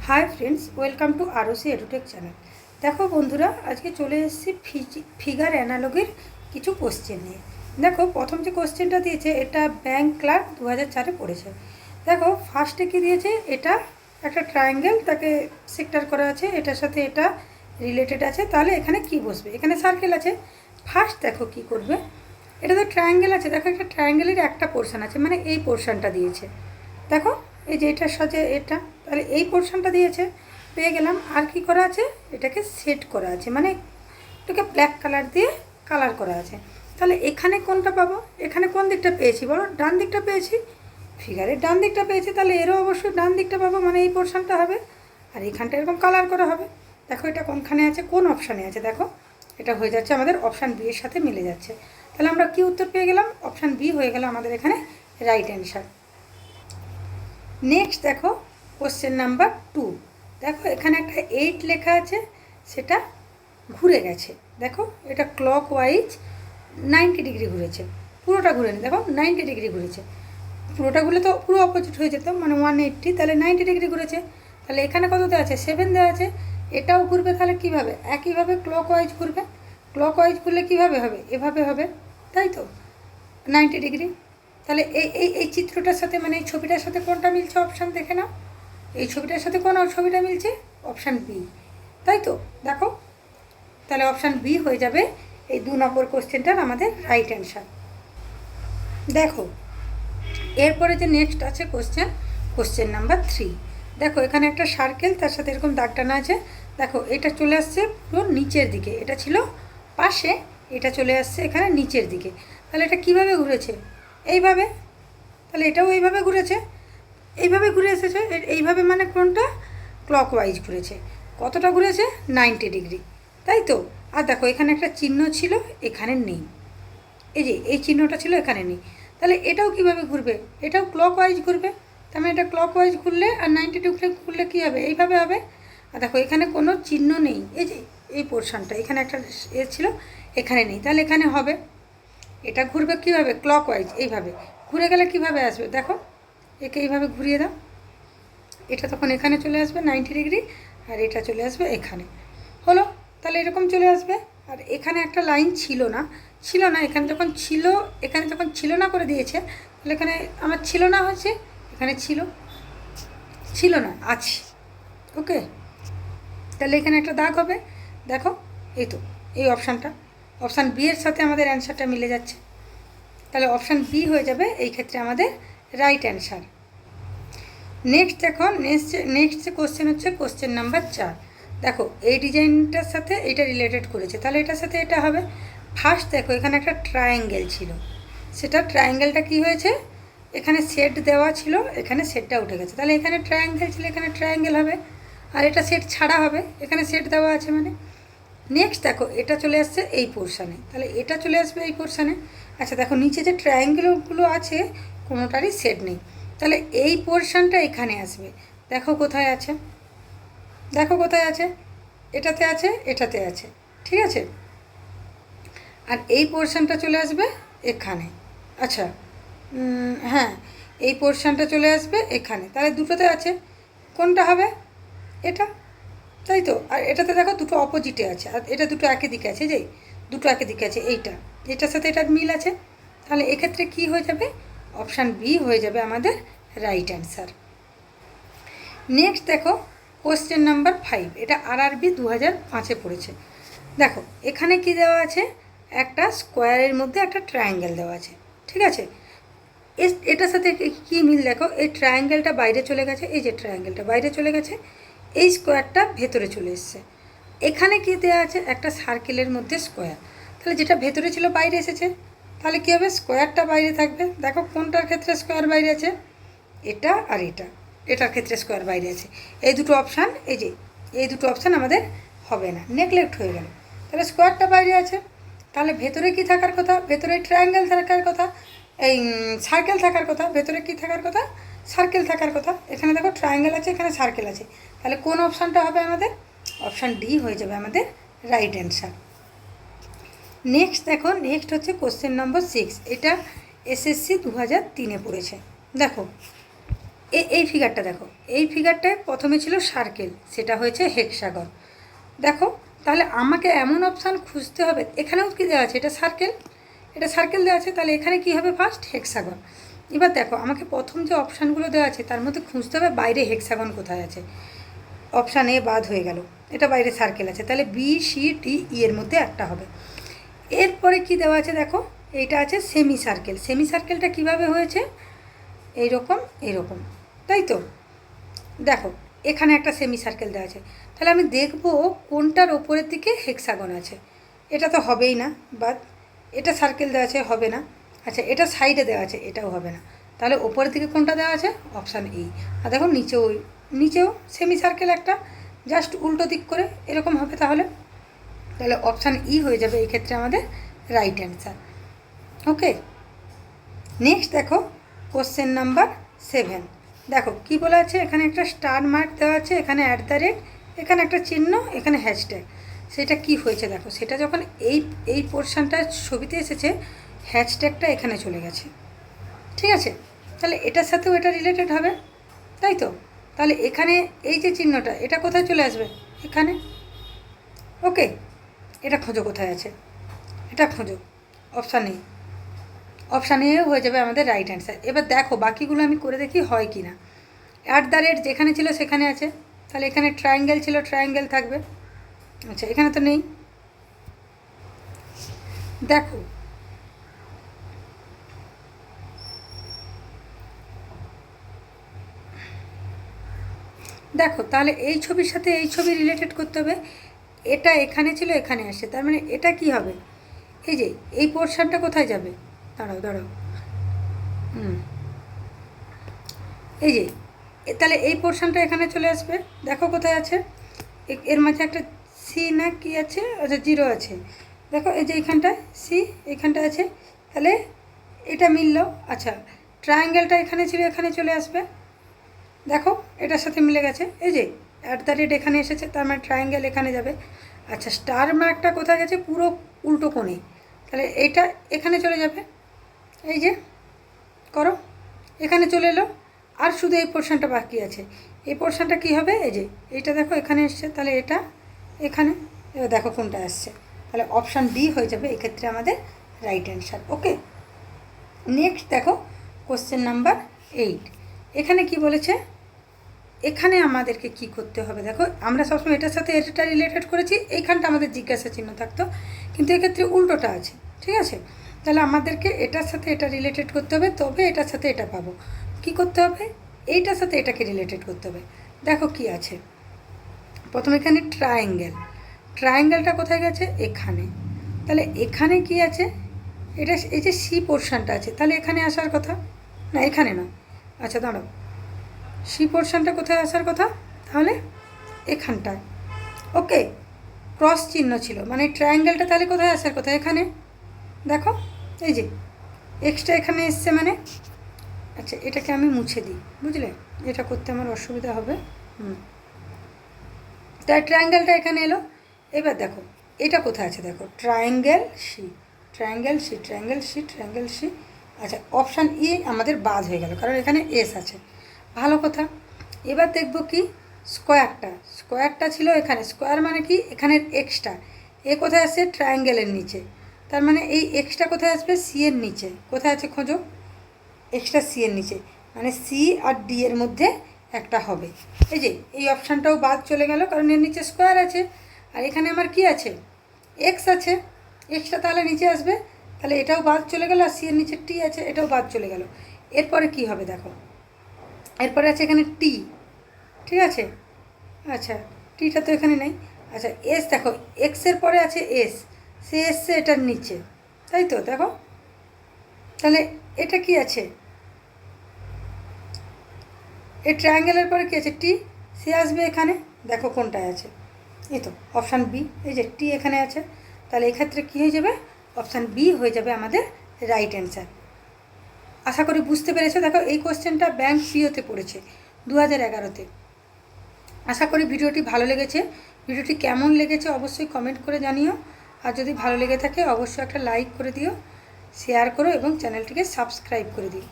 High friends welcome to ROC Edutech channel. देखो बंधुरा आज के चले फिगार एनालगर किछु कोश्चेन निये। देखो प्रथम जो कोश्चेनटा दिएछे एटा बैंक क्लार्क 2004 पड़ेছে। देखो फार्स्टे कि दिएछे एटा একটা ট্রায়াঙ্গেল তাকে সেক্টর করা আছে, এটার সাথে এটা রিলেটেড আছে, তাহলে এখানে কি বসবে? এখানে সার্কেল আছে। ফার্স্ট দেখো কি করবে, এটা তো ট্রায়াঙ্গেল আছে, দেখো একটা ট্রায়াঙ্গেলের একটা পোর্শন আছে, মানে এই পোর্শনটা দিয়েছে। দেখো এই যে এটার সাথে এটা, তাহলে এই পোর্শনটা দিয়েছে, পেয়ে গেলাম। আর কি করা আছে, এটাকে সেট করা আছে, মানে এটাকে ব্ল্যাক কালার দিয়ে কালার করা আছে। তাহলে এখানে কোনটা পাবো? এখানে কোন দিকটা পেয়েছি বলো? ডান দিকটা পেয়েছি, ফিগারের ডান দিকটা পেয়েছি, তাহলে এরও অবশ্যই ডান দিকটা পাবো, মানে এই পোর্শনটা হবে। আর এইখানটা এরকম কালার করা হবে। দেখো এটা কোনখানে আছে, কোন অপশানে আছে, দেখো এটা হয়ে যাচ্ছে আমাদের অপশান বি এর সাথে মিলে যাচ্ছে। তাহলে আমরা কি উত্তর পেয়ে গেলাম? অপশান বি হয়ে গেল আমাদের এখানে রাইট অ্যান্সার। নেক্সট দেখো কোশ্চেন নাম্বার 2। দেখো এখানে একটা 8 লেখা আছে, সেটা ঘুরে গেছে। দেখো এটা ক্লক ওয়াইজ 90 ডিগ্রি ঘুরেছে, পুরোটা ঘুরেনি, দেখো 90 ডিগ্রি ঘুরেছে। পুরোটা ঘুরলে তো পুরো অপোজিট হয়ে যেত, মানে 180, তাহলে 90 ডিগ্রি ঘুরেছে। তাহলে এখানে কত দেওয়া আছে? 7 দেওয়া আছে। এটাও ঘুরবে, তাহলে কীভাবে? একইভাবে ক্লক ওয়াইজ ঘুরবে। ক্লক ওয়াইজ ঘুরলে কীভাবে হবে? এভাবে হবে, তাই তো, 90 ডিগ্রি। তাহলে এই চিত্রটার সাথে, মানে এই ছবিটার সাথে কোনটা মিলছে? অপশান দেখে নাও, এই ছবিটার সাথে কোন ছবিটা মিলছে? অপশান বি, তাই তো। দেখো তাহলে অপশান বি হয়ে যাবে এই 2 নম্বর কোশ্চেনটার আমাদের রাইট অ্যান্সার। দেখো এরপরে যে নেক্সট আছে কোশ্চেন নাম্বার 3। দেখো এখানে একটা সার্কেল, তার সাথে এরকম দাগ টানা আছে। দেখো এটা চলে আসছে পুরো নিচের দিকে, এটা ছিল পাশে, এটা চলে আসছে এখানে নিচের দিকে। তাহলে এটা কিভাবে ঘুরেছে? এইভাবে। তাহলে এটাও এইভাবে ঘুরেছে, এইভাবে ঘুরে এসেছে, এইভাবে, মানে কোনটা? ক্লকওয়াইজ ঘুরেছে। কতটা ঘুরেছে? 90 ডিগ্রি, তাই তো। আর দেখো এখানে একটা চিহ্ন ছিল, এখানে নেই, এই যে এই চিহ্নটা ছিল, এখানে নেই। তাহলে এটাও কিভাবে ঘুরবে? এটাও ক্লকওয়াইজ ঘুরবে। তার মানে এটা ক্লকওয়াইজ ঘুরলে আর 90 ডিগ্রি ঘুরলে কী হবে? এইভাবে হবে। আর দেখো এখানে কোনো চিহ্ন নেই, এই যে এই পোর্শনটা, এখানে একটা ছিল, এখানে নেই, তাহলে এখানে হবে। এটা ঘুরবে কীভাবে? ক্লকওয়াইজ, এইভাবে ঘুরে গেলে কীভাবে আসবে? দেখো একে এইভাবে ঘুরিয়ে দাও, এটা তখন এখানে চলে আসবে 90 ডিগ্রি, আর এটা চলে আসবে এখানে, হলো। তাহলে এরকম চলে আসবে। আর এখানে একটা লাইন ছিল না, এখানে যখন ছিল না করে দিয়েছে, তাহলে এখানে আমার ছিল না হয়েছে, এখানে ছিল না আছে, ওকে। তাহলে এখানে একটা দাগ হবে। দেখো এই তো এই অপশানটা, অপশান বি এর সাথে আমাদের অ্যান্সারটা মিলে যাচ্ছে। তাহলে অপশান বি হয়ে যাবে এই ক্ষেত্রে আমাদের রাইট অ্যান্সার। নেক্সট দেখো নেক্সট যে কোশ্চেন হচ্ছে কোশ্চেন নাম্বার 4। দেখো এই ডিজাইনটার সাথে এটা রিলেটেড করেছে, তাহলে এটার সাথে এটা হবে। ফার্স্ট দেখো এখানে একটা ট্রায়াঙ্গেল ছিল, সেটা ট্রায়াঙ্গেলটা কি হয়েছে? এখানে সেট দেওয়া ছিল, এখানে সেটটা উঠে গেছে, তাহলে এখানে ট্রায়াঙ্গেল ছিল, এখানে ট্রায়াঙ্গেল হবে। আর এটা সেট ছাড়া হবে, এখানে সেট দেওয়া আছে মানে। নেক্সট দেখো এটা চলে আসছে এই পোর্শানে, তাহলে এটা চলে আসবে এই পোর্শানে। আচ্ছা দেখো নিচে যে ট্রায়াঙ্গেলগুলো আছে কোনোটারই সেট নেই, তাহলে এই পোর্শানটা এখানে আসবে। দেখো কোথায় আছে, দেখো কোথায় আছে, এটাতে আছে, এটাতে আছে, ঠিক আছে। আর এই পোর্শানটা চলে আসবে এখানে। আচ্ছা হ্যাঁ, এই পোর্শানটা চলে আসবে এখানে, তাহলে দুটোতে আছে, কোনটা হবে? এটা, তাই তো। আর এটাতে দেখো দুটো অপোজিটে আছে, আর এটা দুটো একই দিকে আছে, যে দুটো একই দিকে আছে, এটার সাথে এটার মিল আছে। তাহলে এক্ষেত্রে কি হয়ে যাবে? অপশান বি হয়ে যাবে আমাদের রাইট অ্যান্সার। নেক্সট দেখো কোশ্চেন নাম্বার 5, এটা আরআরবি 2005-এ পড়েছে। দেখো এখানে কি দেওয়া আছে? একটা স্কোয়ারের মধ্যে একটা ট্রায়াঙ্গেল দেওয়া আছে, ঠিক আছে। এটার সাথে কী মিল দেখো, এই ট্রায়াঙ্গেলটা বাইরে চলে গেছে, এই যে ট্রায়াঙ্গেলটা বাইরে চলে গেছে, এই স্কোয়ারটা ভেতরে চলে এসছে। এখানে কি দেওয়া আছে? একটা সার্কেলের মধ্যে স্কোয়ার, তাহলে যেটা ভেতরে ছিল বাইরে এসেছে, তাহলে কী হবে? স্কোয়ারটা বাইরে থাকবে। দেখো কোনটার ক্ষেত্রে স্কোয়ার বাইরে আছে? এটা আর এটার ক্ষেত্রে স্কোয়ার বাইরে আছে। এই দুটো অপশান, এই দুটো অপশান আমাদের হবে না, নেগলেক্ট হয়ে গেল। তাহলে স্কোয়ারটা বাইরে আছে, তাহলে ভেতরে কি থাকার কথা? ভেতরে ট্রায়াঙ্গেল থাকার কথা, এই সার্কেল থাকার কথা। ভেতরে কি থাকার কথা? সার্কেল থাকার কথা। এখানে দেখো ট্রায়াঙ্গেল আছে, এখানে সার্কেল আছে, তাহলে কোন অপশানটা হবে আমাদের? অপশান ডি হয়ে যাবে আমাদের রাইট অ্যান্সার। নেক্সট দেখো নেক্সট হচ্ছে কোশ্চেন নম্বর 6, এটা এসএসসি 2003-এ পড়েছে। দেখো এই ফিগারটা দেখো, এই ফিগারটায় প্রথমে ছিল সার্কেল, সেটা হয়েছে হেক্সাগন। দেখো তাহলে আমাকে এমন অপশান খুঁজতে হবে, এখানেও কি দেওয়া আছে, এটা সার্কেল, এটা সার্কেল দেওয়া আছে, তাহলে এখানে কি হবে ফার্স্ট হেক্সাগন। এবার দেখো আমাকে প্রথম যে অপশানগুলো দেওয়া আছে তার মধ্যে খুঁজতে হবে বাইরে হেক্সাগন কোথায় আছে। অপশান এ বাদ হয়ে গেল, এটা বাইরে সার্কেল আছে, তাহলে বি সি ডি ই এর মধ্যে একটা হবে। এরপরে কি দেওয়া আছে দেখো, এইটা আছে সেমি সার্কেল। সেমি সার্কেলটা কীভাবে হয়েছে, এইরকম এইরকম, তাই তো। দেখো এখানে একটা সেমি সার্কেল দেওয়া আছে, তাহলে আমি দেখব কোনটার ওপরের দিকে হেক্সাগন আছে। এটা তো হবেই না, বাদ। এটা সার্কেল দেওয়া আছে, হবে না। আচ্ছা এটা সাইডে দেওয়া আছে, এটাও হবে না। তাহলে ওপরের দিকে কোনটা দেওয়া আছে, অপশান ই। আর দেখো নিচেও সেমি সার্কেল একটা, জাস্ট উল্টো দিক করে এরকম হবে। তাহলে তাহলে অপশান ই হয়ে যাবে এই ক্ষেত্রে আমাদের রাইট অ্যান্সার। ওকে, নেক্সট দেখো কোশ্চেন নাম্বার 7। দেখো কি বলা আছে, এখানে একটা স্টার মার্ক দেওয়া আছে, এখানে @, এখানে একটা চিহ্ন, এখানে হ্যাশট্যাগ। সেটা কি হয়েছে দেখো, সেটা যখন এই পোর্শনটা ছবিতে এসেছে, হ্যাশট্যাগটা এখানে চলে গেছে। ঠিক আছে, তাহলে এটার সাথেও এটা রিলেটেড হবে, তাই তো। তাহলে এখানে এই যে চিহ্নটা, এটা কোথায় চলে আসবে, এখানে। ওকে, এটা খোঁজো কোথায় আছে, এটা খোঁজো, অপশান এ। অপশান এ হয়ে যাবে আমাদের রাইট অ্যান্সার। এবার দেখো বাকিগুলো আমি করে দেখি হয় কি না। @ যেখানে ছিল সেখানে আছে, তাহলে এখানে ট্রায়াঙ্গেল ছিল, ট্রায়াঙ্গেল থাকবে। আচ্ছা এখানে তো নেই। দেখো দেখো তাহলে এই ছবির সাথে এই ছবি রিলেটেড করতে হবে। এটা এখানে ছিল, এখানে আসে, তার মানে এটা কি হবে, এই যে এই পোর্শনটা কোথায় যাবে, দাঁড়াও এই যে, তাহলে এই পোর্শনটা এখানে চলে আসবে। দেখো কোথায় আছে, এর মাঝে একটা সি না কি আছে, আচ্ছা 0 আছে। দেখো এই যে এইখানটায় সি, এইখানটা আছে, তাহলে এটা মিলল। আচ্ছা ট্রায়াঙ্গেলটা এখানে ছিল, এখানে চলে আসবে। দেখো এটার সাথে মিলে গেছে, এই যে @ এখানে এসেছে, তার মানে ট্রায়াঙ্গেল এখানে যাবে। আচ্ছা স্টার মার্কটা কোথায় গেছে, পুরো উল্টো কোণে, তাহলে এইটা এখানে চলে যাবে। এই যে করো, এখানে চলে এলো, আর শুধু এই পোর্শনটা বাকি আছে। এই পোর্শনটা কী হবে, এই যে এইটা দেখো এখানে এসছে, তাহলে এটা এখানে। এবার দেখো কোনটা আসছে, তাহলে অপশান ডি হয়ে যাবে এক্ষেত্রে আমাদের রাইট অ্যান্সার। ওকে, নেক্সট দেখো কোশ্চেন নাম্বার 8। এখানে কি বলেছে, এখানে আমাদেরকে কি করতে হবে, দেখো আমরা সবসময় এটার সাথে এটা রিলেটেড করেছি, এইখানটা আমাদের জিজ্ঞাসা চিহ্ন থাকতো, কিন্তু এক্ষেত্রে উল্টোটা আছে। ঠিক আছে, তাহলে আমাদেরকে এটার সাথে এটা রিলেটেড করতে হবে, তবে এটার সাথে এটা পাবো। কি করতে হবে, এইটার সাথে এটাকে রিলেটেড করতে হবে। দেখো কি আছে, প্রথমে এখানে ট্রায়াঙ্গেল, ট্রায়াঙ্গেলটা কোথায় গেছে, এখানে। তাহলে এখানে কি আছে, এটা এই যে সি পোর্শনটা আছে, তাহলে এখানে আসার কথা না, এখানে না। আচ্ছা দাঁড়াও, সি পোর্শনটা কোথায় আসার কথা, তাহলে এখানটায়। ওকে, ক্রস চিহ্ন ছিল, মানে ট্রায়াঙ্গেলটা তাহলে কোথায় আসার কথা, এখানে। দেখো এই যে এক্সট্রা এখানে এসছে, মানে আচ্ছা এটাকে আমি মুছে দিই, বুঝলে, এটা করতে আমার অসুবিধা হবে। তাই ট্রায়াঙ্গেলটা এখানে এলো। এবার দেখো এটা কোথায় আছে, দেখো triangle C, triangle C, triangle C, triangle C. আচ্ছা অপশান ই আমাদের বাদ হয়ে গেল, কারণ এখানে এস আছে। ভালো কথা, এবার দেখব কি, স্কোয়ারটা, স্কোয়ারটা ছিল এখানে, স্কোয়ার মানে কি, এখানের এক্সট্রা, এ কোথায় আসছে, ট্রায়াঙ্গেলের নিচে, তার মানে এই এক্সট্রা কোথায় আসবে, সি এর নিচে। কোথায় আছে খোঁজো, এক্সট্রা সি এর নিচে, মানে সি আর ডি এর মধ্যে একটা হবে। এই যে এই অপশানটাও বাদ চলে গেল, কারণ এর নিচে স্কোয়ার আছে, আর এখানে আমার কি আছে, এক্স আছে, এক্সটা তাহলে নিচে আসবে, তাহলে এটাও বাদ চলে গেল, আর সি এর নিচে টি আছে, এটাও বাদ চলে গেল। এরপরে কি হবে দেখো, এরপরে আছে এখানে টি, ঠিক আছে। আচ্ছা টিটা তো এখানে নেই। আচ্ছা এস, দেখো এক্সের পরে আছে এস, সে এসছে এটার নিচে, তাই তো। দেখো তাহলে এটা কি আছে, এই ট্রায়াঙ্গেলের পরে কী আছে, টি, সে আসবে এখানে। দেখো কোনটায় আছে, এই তো অপশান বি, এই যে টি এখানে আছে, তাহলে এক্ষেত্রে কী হয়ে যাবে, অপশান বি হয়ে যাবে আমাদের রাইট অ্যান্সার। আশা করি বুঝতে পেরেছো। দেখো এই কোশ্চেনটা ব্যাংক পিওতে পড়েছে 2011-তে। আশা করি ভিডিওটি ভালো লেগেছে। ভিডিওটি কেমন লেগেছে অবশ্যই কমেন্ট করে জানিও, আর যদি ভালো লেগে থাকে অবশ্যই একটা লাইক করে দিও, শেয়ার করো এবং চ্যানেলটিকে সাবস্ক্রাইব করে দিও।